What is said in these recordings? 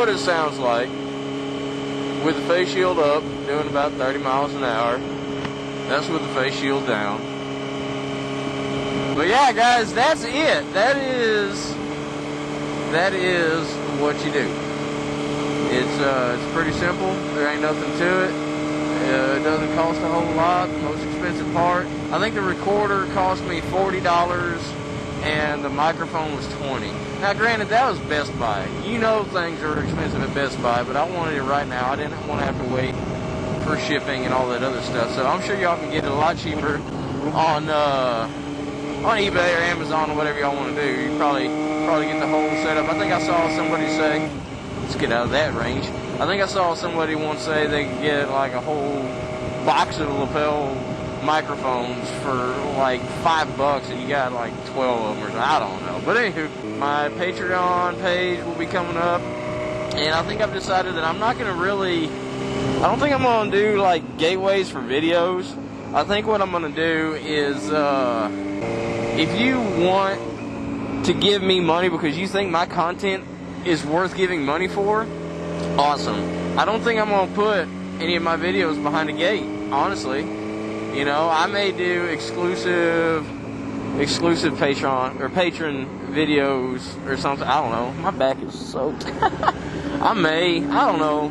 what it sounds like with the face shield up, doing about 30 miles an hour. That's with the face shield down. But yeah, guys, that's it. That is what you do. It's pretty simple. There ain't nothing to it. It doesn't cost a whole lot. The most expensive part, I think the recorder cost me $40 and the microphone was $20. Now granted, that was Best Buy. You know things are expensive at Best Buy, but I wanted it right now. I didn't want to have to wait for shipping and all that other stuff. So I'm sure y'all can get it a lot cheaper on eBay or Amazon or whatever y'all want to do. You probably get the whole setup. I think I saw somebody say, let's get out of that range. I think I saw somebody once say they could get like a whole box of lapel microphones for like $5 and you got like 12 of them or something. I don't know. But anywho, my Patreon page will be coming up, and I think I've decided that I'm not going to really, I don't think I'm going to do like gateways for videos. I think what I'm going to do is, if you want to give me money because you think my content is worth giving money for, awesome. I don't think I'm going to put any of my videos behind a gate, honestly. You know, I may do exclusive patron videos or something. I don't know. My back is soaked. I don't know.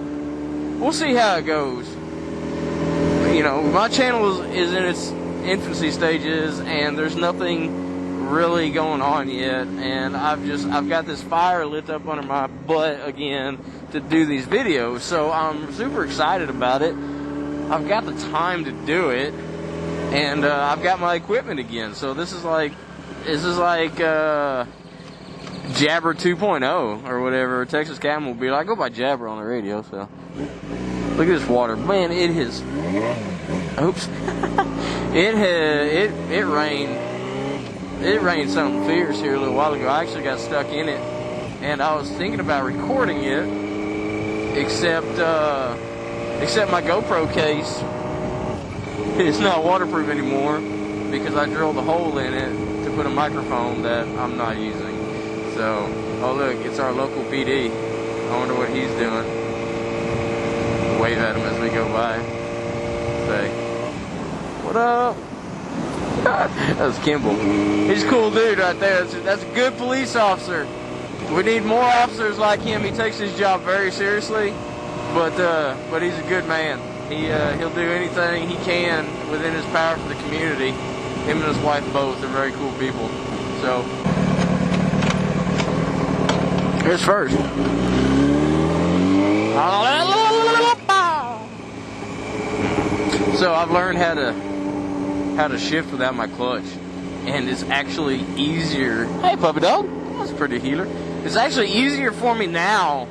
We'll see how it goes. You know, my channel is in its infancy stages and there's nothing really going on yet, and I've got this fire lit up under my butt again to do these videos, so I'm super excited about it. I've got the time to do it, and I've got my equipment again, so this is like Jabber 2.0 or whatever Texas Captain will be like. I go by Jabber on the radio, so look at this water, man. It has, oops, it rained something fierce here a little while ago. I actually got stuck in it, and I was thinking about recording it, except my GoPro case is not waterproof anymore because I drilled a hole in it to put a microphone that I'm not using. So, oh look, it's our local PD. I wonder what he's doing. Wave at him as we go by. Say, what up? That was Kimball. He's a cool dude right there. That's a good police officer. We need more officers like him. He takes his job very seriously, but he's a good man. He'll do anything he can within his power for the community. Him and his wife both are very cool people. So here's first. So I've learned how to shift without my clutch, and it's actually easier. Hey puppy dog, that's a pretty healer. It's actually easier for me now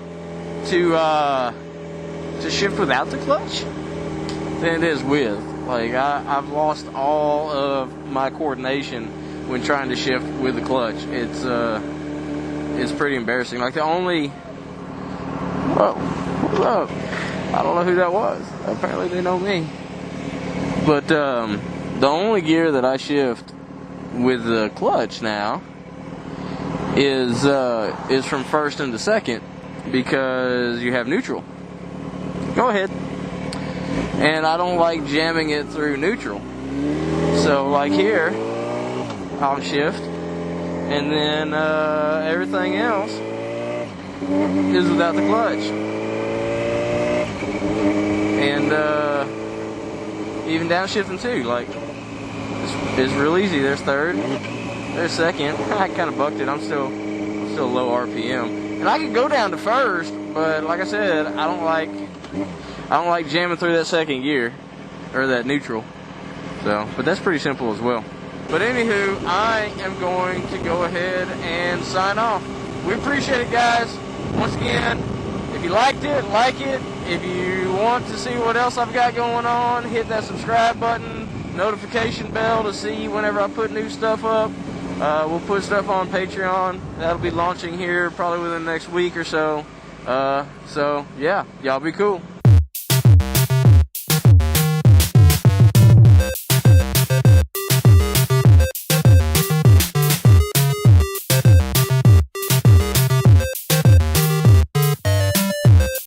to shift without the clutch than it is with. Like I've lost all of my coordination when trying to shift with the clutch. It's pretty embarrassing. Like the only, whoa, what's up? I don't know who that was. Apparently they know me. But the only gear that I shift with the clutch now is from first into second because you have neutral. Go ahead. And I don't like jamming it through neutral. So like here, I'll shift, and then everything else is without the clutch. And even downshifting too, like it's real easy. There's third, there's second. I kind of bucked it. I'm still low RPM, and I can go down to first, but like I said, I don't like jamming through that second gear or that neutral. So, but that's pretty simple as well. But anywho, I am going to go ahead and sign off. We appreciate it, guys. Once again, if you liked it, like it. If you want to see what else I've got going on, hit that subscribe button, notification bell to see whenever I put new stuff up. We'll put stuff on Patreon. That'll be launching here probably within the next week or so. So yeah, y'all be cool.